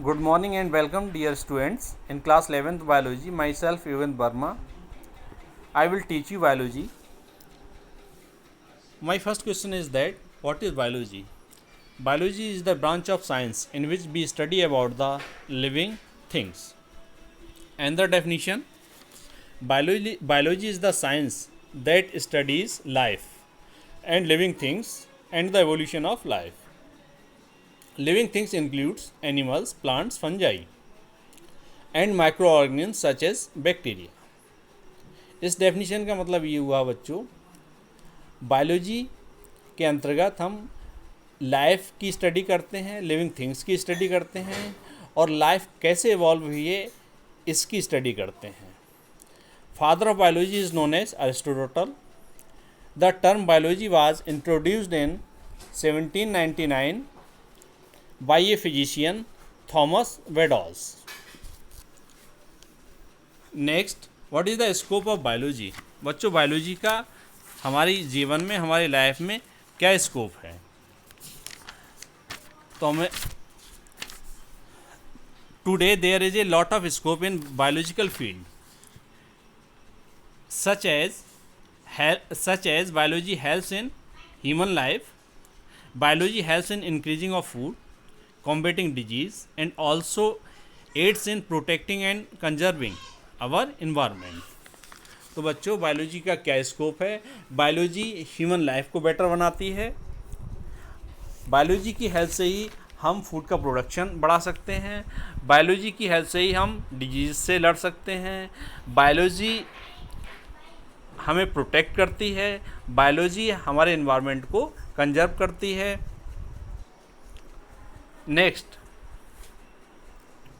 Good morning and welcome, dear students. In class 11th biology, myself Yuvan Verma, I will teach you biology. My first question is that what is biology? Biology is the branch of science in which we study about the living things. And the definition: biology is the science that studies life and living things and the evolution of life. Living things includes animals, plants, fungi and microorganisms such as bacteria. इस definition का मतलब ये हुआ बच्चों, biology के अंतर्गत हम life की स्टडी करते हैं, लिविंग थिंग्स की स्टडी करते हैं और लाइफ कैसे इवॉल्व हुई है इसकी स्टडी करते हैं. Father of biology is known as Aristotle. The term biology was introduced in 1799 by a physician Thomas Weddell. Next, what is the scope of biology? बच्चों, बायोलॉजी का हमारी जीवन में, हमारी लाइफ में क्या स्कोप है? तो हमें today there is a lot of scope in biological field such as biology helps in human life, biology helps in increasing of food, combating disease and also aids in protecting and conserving our environment. तो बच्चों, biology का क्या scope है? Biology human life को better बनाती है. Biology की help से ही हम फूड का प्रोडक्शन बढ़ा सकते हैं. बायोलॉजी की हेल्प से ही हम डिजीज से लड़ सकते हैं. बायोलॉजी हमें प्रोटेक्ट करती है. बायोलॉजी हमारे एनवायरनमेंट को कंजर्व करती है. Next,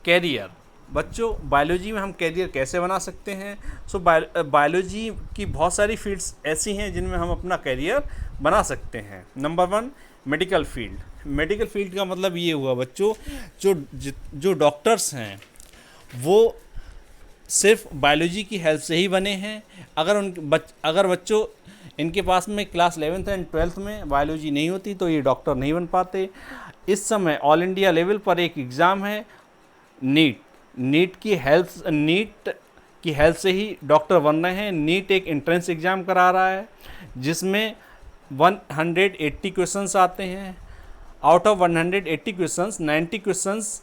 career. बच्चों, बायोलॉजी में हम कैरियर कैसे बना सकते हैं? बायोलॉजी की बहुत सारी फील्ड्स ऐसी हैं जिनमें हम अपना कैरियर बना सकते हैं. Number 1, medical field. Medical field का मतलब ये हुआ बच्चों, जो डॉक्टर्स हैं वो सिर्फ बायोलॉजी की हेल्प से ही बने हैं. अगर बच्चों इनके पास में क्लास 11th एंड 12th में बायोलॉजी नहीं होती तो ये डॉक्टर नहीं बन पाते. इस समय ऑल इंडिया लेवल पर एक एग्ज़ाम है नीट की हेल्प से ही डॉक्टर बन रहे हैं. नीट एक एंट्रेंस एग्ज़ाम करा रहा है जिसमें 180 क्वेश्चंस आते हैं. Out of 180 questions, 90 questions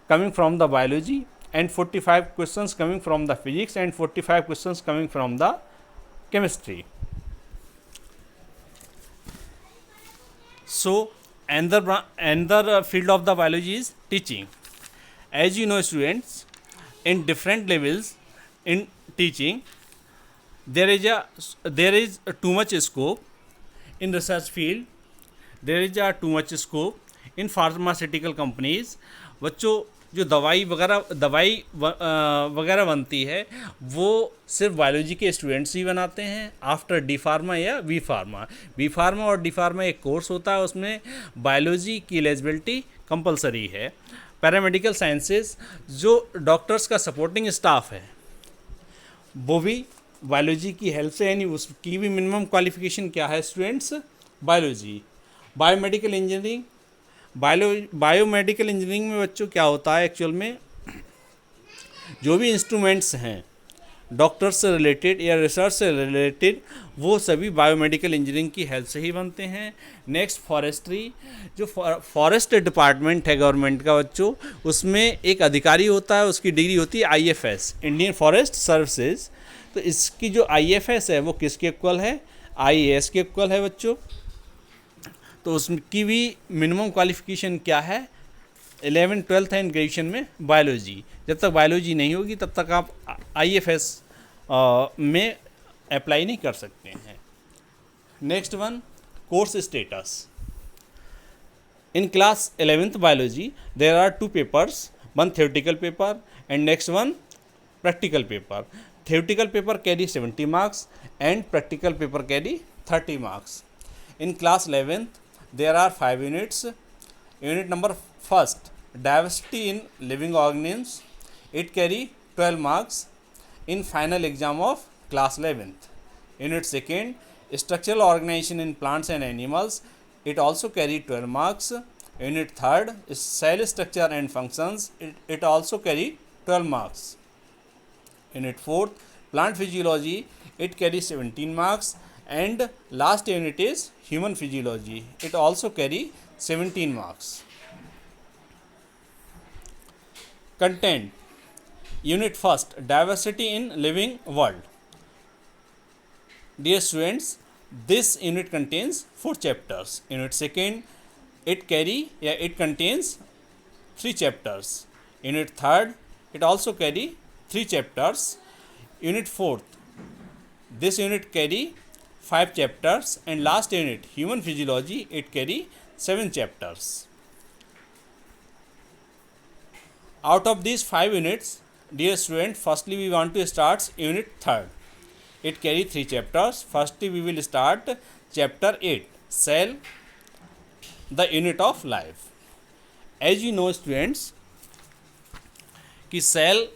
coming from the biology and 45 questions coming from the physics and 45 questions coming from the chemistry. So another field of the biology is teaching. As you know students, in different levels in teaching there is too much scope. In research field there is too much scope. In pharmaceutical companies, बच्चों जो दवाई वगैरह बनती है वो सिर्फ biology के students ही बनाते हैं. आफ्टर डी फार्मा या बी फार्मा और डी फार्मा एक कोर्स होता है, उसमें बायोलॉजी की एलिजिबिलिटी कंपलसरी है. पैरामेडिकल साइंसेस, जो डॉक्टर्स का सपोर्टिंग स्टाफ है वो भी बायोलॉजी की हेल्प से, यानी उसकी भी मिनिमम क्वालिफिकेशन क्या है students? Biology. Biomedical engineering. Biomedical engineering में बच्चों क्या होता है एक्चुअल में, जो भी इंस्ट्रूमेंट्स हैं डॉक्टर से रिलेटेड या रिसर्च से रिलेटेड वो सभी बायोमेडिकल इंजीनियरिंग की हेल्प से ही बनते हैं. Next, forestry. जो फॉरेस्ट डिपार्टमेंट है गवर्नमेंट का बच्चों, उसमें एक अधिकारी होता है, उसकी डिग्री होती है IFS, इंडियन फॉरेस्ट सर्विसेज. तो इसकी जो IFS है वो किसके इक्वल है? IAS के इक्वल है बच्चों. तो उसकी भी मिनिमम क्वालिफिकेशन क्या है? 11th 12th एंड ग्रेजुएशन में बायोलॉजी. जब तक बायोलॉजी नहीं होगी तब तक आप IFS में अप्लाई नहीं कर सकते हैं. Next one, course status. In class 11th biology there are 2 papers, one theoretical paper and next one practical paper. Theoretical paper carry 70 marks and practical paper carry 30 marks. In class 11th, there are 5 units. Unit number 1, diversity in living organisms. It carry 12 marks in final exam of class 11th. Unit 2, structural organization in plants and animals. It also carry 12 marks. Unit third is cell structure and functions. It also carry 12 marks. Unit fourth, plant physiology. It carries 17 marks. And last unit is human physiology. It also carry 17 marks. Content. Unit first, diversity in living world. Dear students, this unit contains 4 chapters. Unit second, it contains 3 chapters. Unit third, it also carry 3 chapters. Unit fourth, this unit carry 5 chapters, and last unit, human physiology, it carry 7 chapters. Out of these 5 units, dear student, firstly we want to start unit third. It carry 3 chapters. Firstly we will start chapter 8, cell, the unit of life. As you know students, कि cell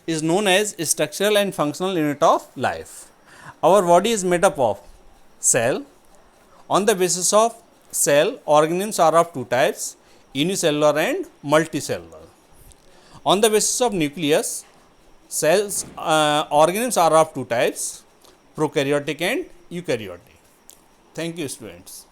is known as structural and functional unit of life. Our body is made up of cell. On the basis of cell, organisms are of 2 types, unicellular and multicellular. On the basis of nucleus, cells, organisms are of 2 types, prokaryotic and eukaryotic. Thank you students.